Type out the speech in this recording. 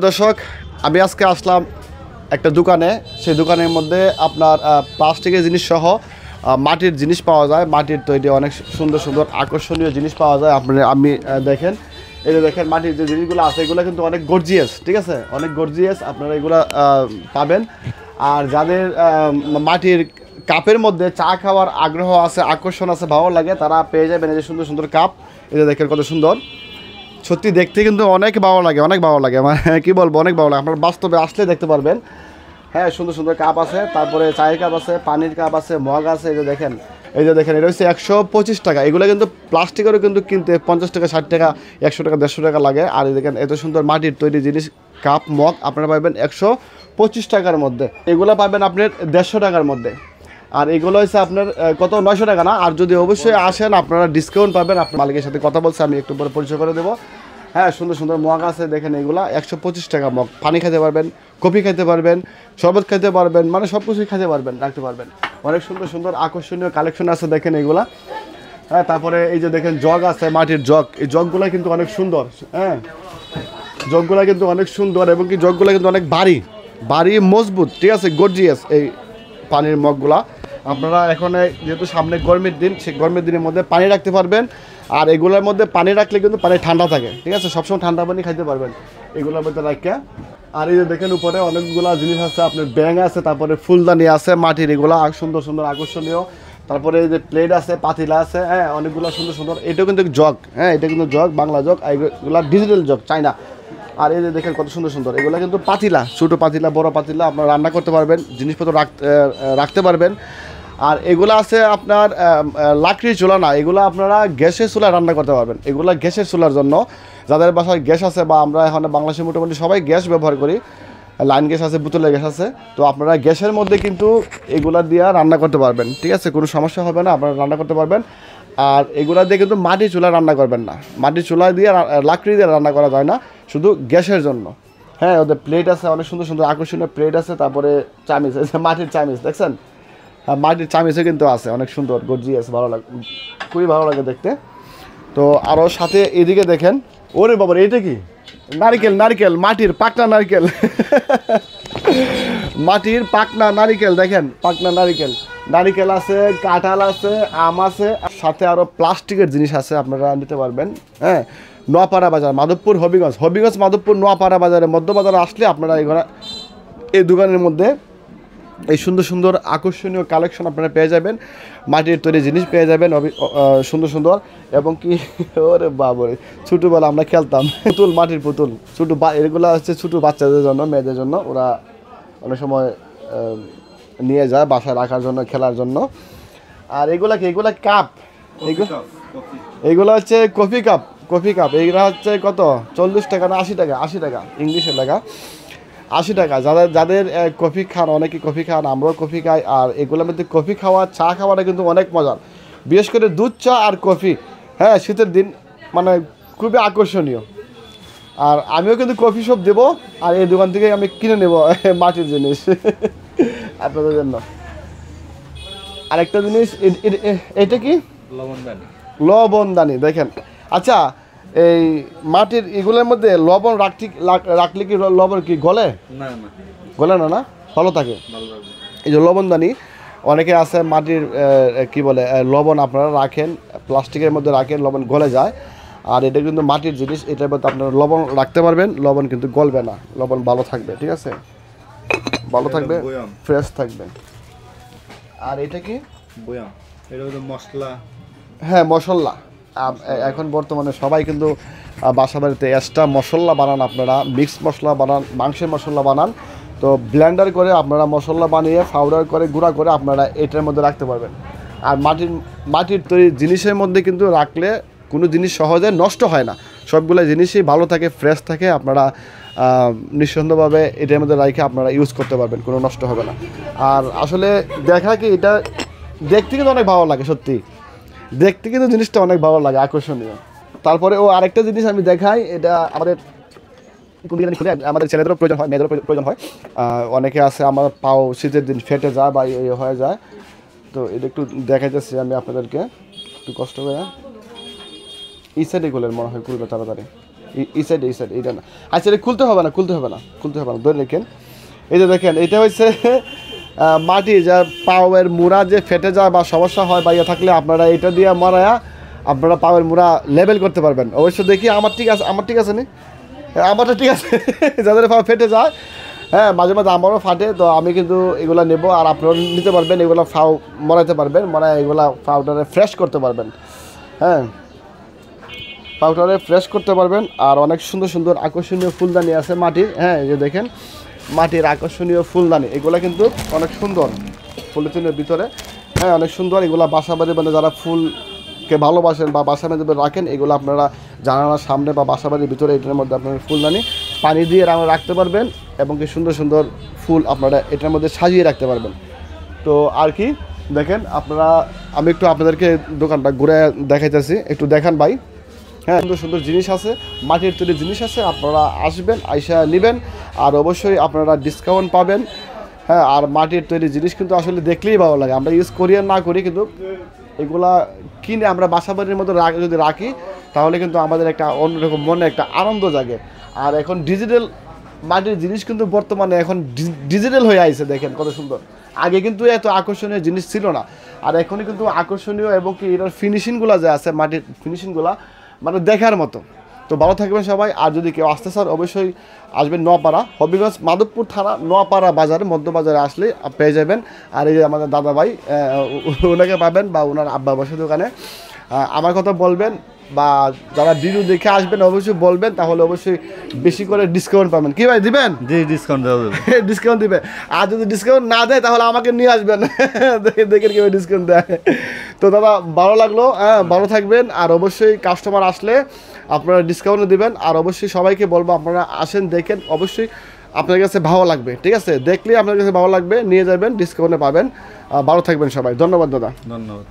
দর্শক, আমি আজকে আসলাম একটা দোকানে। সেই দোকানের মধ্যে আপনার প্লাস্টিকের জিনিস সহ মাটির জিনিস পাওয়া যায়। মাটির তৈরি অনেক সুন্দর সুন্দর আকর্ষণীয় জিনিস পাওয়া যায়। আমি দেখেন, এই যে দেখেন মাটির যে জিনিসগুলো আছে এগুলো কিন্তু অনেক গর্জিয়াস, ঠিক আছে, অনেক গর্জিয়াস। আপনারা এগুলো পাবেন। আর যাদের মাটির কাপের মধ্যে চা খাওয়ার আগ্রহ আছে, আকর্ষণ আছে, ভালো লাগে, তারা পেয়ে যাবেন এই যে সুন্দর সুন্দর কাপ। এই যে দেখেন কত সুন্দর, সত্যি দেখতে কিন্তু অনেক ভালো লাগে, অনেক ভালো লাগে, মানে কী বলবো, অনেক ভালো লাগে। আপনার বাস্তবে আসলে দেখতে পারবেন। হ্যাঁ, সুন্দর সুন্দর কাপ আছে, তারপরে চায়ের কাপ আছে, পানির কাপ আছে, মগ আছে। এই যে দেখেন এটা হচ্ছে 125 টাকা। এগুলো কিন্তু প্লাস্টিকেরও কিন্তু কিনতে 50 টাকা, 60 টাকা, 100 টাকা, 150 টাকা লাগে। আর এই দেখেন এত সুন্দর মাটির তৈরি জিনিস কাপ মগ আপনারা পাবেন 125 টাকার মধ্যে। এগুলো পাবেন আপনার 150 টাকার মধ্যে। আর এগুলো হচ্ছে আপনার কত, 900 টাকা না। আর যদি অবশ্যই আসেন আপনারা ডিসকাউন্ট পাবেন। আপনার মালিকের সাথে কথা বলছে, আমি একটু পরে পরিচয় করে দেবো। হ্যাঁ, সুন্দর সুন্দর মগ আছে, দেখেন এগুলা 125 টাকা মগ। পানি খেতে পারবেন, কফি খেতে পারবেন, শরবত খেতে পারবেন, মানে সব কিছুই খেতে পারবেন, রাখতে পারবেন। অনেক সুন্দর সুন্দর আকর্ষণীয় কালেকশন আছে, দেখেন এগুলা। হ্যাঁ, তারপরে এই যে দেখেন জগ আছে, মাটির জগ। এই জগগুলা কিন্তু অনেক সুন্দর। হ্যাঁ, জগগুলা কিন্তু অনেক সুন্দর এবং কি জগগুলা কিন্তু অনেক ভারী মজবুত, ঠিক আছে, গর্জিয়াস এই পানির মগগুলা। আপনারা এখন যেহেতু সামনে গরমের দিন, সেই গরমের দিনের মধ্যে পানি রাখতে পারবেন। আর এগুলোর মধ্যে পানি রাখলে কিন্তু পানি ঠান্ডা থাকে, ঠিক আছে, সবসময় ঠান্ডা পানি খাইতে পারবেন এগুলোর মধ্যে রাখা। আর এই যে দেখেন উপরে অনেকগুলো জিনিস আছে, আপনার ব্যাঙ আছে, তারপরে ফুলদানি আছে মাটির, এগুলো সুন্দর সুন্দর আকর্ষণীয়। তারপরে এই যে প্লেট আছে, পাতিলা আছে, হ্যাঁ, অনেকগুলো সুন্দর সুন্দর। এটাও কিন্তু জগ, হ্যাঁ, এটা কিন্তু জগ, বাংলা জগ, এগুলো ডিজিটাল জগ, চাইনা। আর এই যে দেখেন কত সুন্দর সুন্দর, এগুলো কিন্তু পাতিলা, ছোটো পাতিলা, বড় পাতিলা, আপনারা রান্না করতে পারবেন, জিনিসপত্র রাখতে পারবেন। আর এগুলো আছে আপনার লাকড়ির চুলা না, এগুলো আপনারা গ্যাসের চুলা রান্না করতে পারবেন। এগুলো গ্যাসের চুলার জন্য, যাদের বাসায় গ্যাস আছে, বা আমরা এখানে বাংলাদেশে মোটামুটি সবাই গ্যাস ব্যবহার করি, লাইন গ্যাস আছে, বোতলের গ্যাস আছে, তো আপনারা গ্যাসের মধ্যে কিন্তু এগুলা দিয়ে রান্না করতে পারবেন, ঠিক আছে, কোনো সমস্যা হবে না, আপনারা রান্না করতে পারবেন। আর এগুলা দিয়ে কিন্তু মাটির চুলা রান্না করবেন না, মাটির চুলা দিয়ে, লাকড়ি দিয়ে রান্না করা যায় না, শুধু গ্যাসের জন্য। হ্যাঁ, ওদের প্লেট আছে, অনেক সুন্দর সুন্দর আকর্ষণীয় প্লেট আছে, তারপরে চামিচ, মাটির চামিচ দেখছেন, হ্যাঁ, মাটির চামিচও কিন্তু আছে, অনেক সুন্দর গর্জিয়াস, ভালো লাগে, খুবই ভালো লাগে দেখতে। তো আরও সাথে এদিকে দেখেন, ওরে বাবা, এটা কি নারকেল, মাটির পাকনা নারকেল মাটির পাকনা নারিকেল, দেখেন পাকনা নারিকেল আছে, কাঁঠাল আছে, আম আছে, সাথে আরও প্লাস্টিকের জিনিস আছে, আপনারা নিতে পারবেন। হ্যাঁ, নোয়াপাড়া বাজার, মাধবপুর, হবিগঞ্জ মাধবপুর, নোয়াপাড়া বাজারে, মধ্যবাজারে আসলে আপনারা এই দোকানের মধ্যে এই সুন্দর সুন্দর আকর্ষণীয় কালেকশন আপনারা পেয়ে যাবেন। মাটির তৈরি জিনিস পেয়ে যাবেন সুন্দর সুন্দর, এবং কি ওরে বাবরে, ছোটোবেলা আমরা খেলতাম মাটির পুতুল, এগুলো হচ্ছে ছোটো বাচ্চাদের জন্য, মেয়েদের জন্য, ওরা অনেক সময় নিয়ে যায় বাসায় রাখার জন্য, খেলার জন্য। আর এগুলা কাপ, এগুলো হচ্ছে কফি কাপ। এইগুলো হচ্ছে কত, 40 টাকা না 80 টাকা, ইংলিশের লেখা 80 টাকা। যাদের কফি খান, অনেকে কফি খান, আমরাও কফি খাই। আর এগুলোর মধ্যে কফি খাওয়া, চা খাওয়াটা কিন্তু অনেক মজার, বিশেষ করে দুধ চা আর কফি। হ্যাঁ, শীতের দিন মানে খুবই আকর্ষণীয়। আর আমিও কিন্তু কফি সব দেবো, আর এই দোকান থেকে আমি কিনে নেব মাটির জিনিস আপনাদের জন্য। আরেকটা জিনিস, এটা কি, লবণদানি, দেখেন। আচ্ছা, এই মাটির এগুলোর মধ্যে লবণ রাখলে কি লবণ কি গলে না, ভালো থাকে। এই যে লবণদানি, অনেকে আছে মাটির কি বলে লবণ আপনারা রাখেন, প্লাস্টিকের মধ্যে রাখেন, লবণ গলে যায়। আর এটা কিন্তু মাটির জিনিস, এটার মধ্যে আপনারা লবণ রাখতে পারবেন, লবণ কিন্তু গলবে না, লবণ ভালো থাকবে, ঠিক আছে, ভালো থাকবে, ফ্রেশ থাকবে। আর এটা কি, মশলা, হ্যাঁ, মশলা। এখন বর্তমানে সবাই কিন্তু বাসা বাড়িতে এক্সট্রা মশলা বানান, আপনারা মিক্স মশলা বানান, মাংসের মশলা বানান, তো ব্লেন্ডার করে আপনারা মশলা বানিয়ে পাউডার করে গুঁড়া করে আপনারা এটার মধ্যে রাখতে পারবেন। আর মাটির তৈরি জিনিসের মধ্যে কিন্তু রাখলে কোনো জিনিস সহজে নষ্ট হয় না, সবগুলো জিনিসই ভালো থাকে, ফ্রেশ থাকে। আপনারা নিঃসন্দেহভাবে এটার মধ্যে রেখে আপনারা ইউজ করতে পারবেন, কোনো নষ্ট হবে না। আর আসলে দেখা কি, এটা দেখতে কিন্তু অনেক ভালো লাগে, সত্যি দেখতে কিন্তু জিনিসটা অনেক ভালো লাগে, আকর্ষণীয়। তারপরে আরেকটা জিনিস আমি দেখাই, এটা আমাদের আমাদের ছেলেদেরও প্রয়োজন হয়, মেয়েদেরও প্রয়োজন হয়। অনেকে আছে আমার পাও শীতের দিন ফেটে যায় বা হয়ে যায়, তো এটা একটু দেখাইতেছি আমি আপনাদেরকে, একটু কষ্ট করে। এই সাইডে খুলেন, মনে হয় খুলবে তাড়াতাড়ি। এই সাইডে এইটা না, আচ্ছা এটা খুলতে হবে না ধরে রেখেন। এই যে দেখেন এটা হচ্ছে মাটি যা পাওয়ের মুড়া যে ফেটে যায় বা সমস্যা হয় বা ইয়ে থাকলে আপনারা এটা দিয়ে মারায়া আপনারা পাওয়ের মুড়া লেবেল করতে পারবেন। অবশ্য দেখি আমার ঠিক আছে নি, আমারটা ঠিক আছে যাদের পা ফেটে যায়, হ্যাঁ মাঝে মাঝে আমারও ফাটে, তো আমি কিন্তু এগুলো নেব আর আপনারা নিতে পারবেন, এগুলো ফাও মরাইতে পারবেন, এগুলো পাউডারে ফ্রেশ করতে পারবেন, হ্যাঁ পাউডারে ফ্রেশ করতে পারবেন। আর অনেক সুন্দর সুন্দর আকর্ষণীয় ফুলদানি আছে মাটির, হ্যাঁ এই যে দেখেন মাটির আকর্ষণীয় ফুলদানি, এগুলো কিন্তু অনেক সুন্দর পলিথিনের ভিতরে, হ্যাঁ অনেক সুন্দর। এগুলো বাসা বাড়ি মানে যারা ফুলকে ভালোবাসেন বা বাসা বাড়িতে রাখেন, এগুলো আপনারা জানালার সামনে বা বাসা বাড়ির ভিতরে এটার মধ্যে আপনার ফুলদানি পানি দিয়ে রাখতে পারবেন এবং কি সুন্দর সুন্দর ফুল আপনারা এটার মধ্যে সাজিয়ে রাখতে পারবেন। তো আর কি দেখেন আপনারা, আমি একটু আপনাদেরকে দোকানটা ঘুরে দেখাইতেছি, একটু দেখান ভাই। হ্যাঁ সুন্দর সুন্দর জিনিস আছে, মাটির তৈরি জিনিস আছে, আপনারা আসবেন আইসা নেবেন আর অবশ্যই আপনারা ডিসকাউন্ট পাবেন। হ্যাঁ আর মাটির তৈরি জিনিস কিন্তু আসলে দেখলেই ভালো লাগে, আমরা ইউজ করি আর না করি কিন্তু এগুলা কিনে আমরা বাসা বাড়ির মতো যদি রাখি তাহলে কিন্তু আমাদের একটা অন্যরকম মনে একটা আনন্দ জাগে। আর এখন ডিজিটাল মাটির জিনিস কিন্তু বর্তমানে এখন ডিজিটাল হয়ে আইছে, দেখেন কত সুন্দর। আগে কিন্তু এত আকর্ষণীয় জিনিস ছিল না, আর এখনই কিন্তু আকর্ষণীয় এবং কি এটার ফিনিশিংগুলো যে আছে মাটির ফিনিশিংগুলো মানে দেখার মতো। তো ভালো থাকবেন সবাই, আর যদি কেউ আসতে চান অবশ্যই আসবেন নোয়াপাড়া, হবিগঞ্জ মাধবপুর থানা নোয়াপাড়া বাজারে মধ্যবাজারে আসলে পেয়ে যাবেন। আর এই যে আমাদের দাদা ভাই ওনাকে পাবেন বা ওনার আব্বা বসে দোকানে, আমার কথা বলবেন বা যারা ভিডিও দেখে আসবেন অবশ্যই বলবেন, তাহলে অবশ্যই বেশি করে ডিসকাউন্ট পাবেন। কি ভাই দিবেন? জি ডিসকাউন্ট দেওয়া যাবে। ডিসকাউন্ট দিবে, আর যদি ডিসকাউন্ট না দেয় তাহলে আমাকে নিয়ে আসবেন দেখেন কীভাবে ডিসকাউন্ট দেয়। তো দাদা ভালো লাগলো, হ্যাঁ ভালো থাকবেন, আর অবশ্যই কাস্টমার আসলে আপনারা ডিসকাউন্ট দিবেন। আর অবশ্যই সবাইকে বলবো আপনারা আসেন দেখেন, অবশ্যই আপনার কাছে ভালো লাগবে, ঠিক আছে দেখলেই আপনার কাছে ভালো লাগবে, নিয়ে যাবেন ডিসকাউন্টে পাবেন। ভালো থাকবেন সবাই, ধন্যবাদ দাদা। ধন্যবাদ।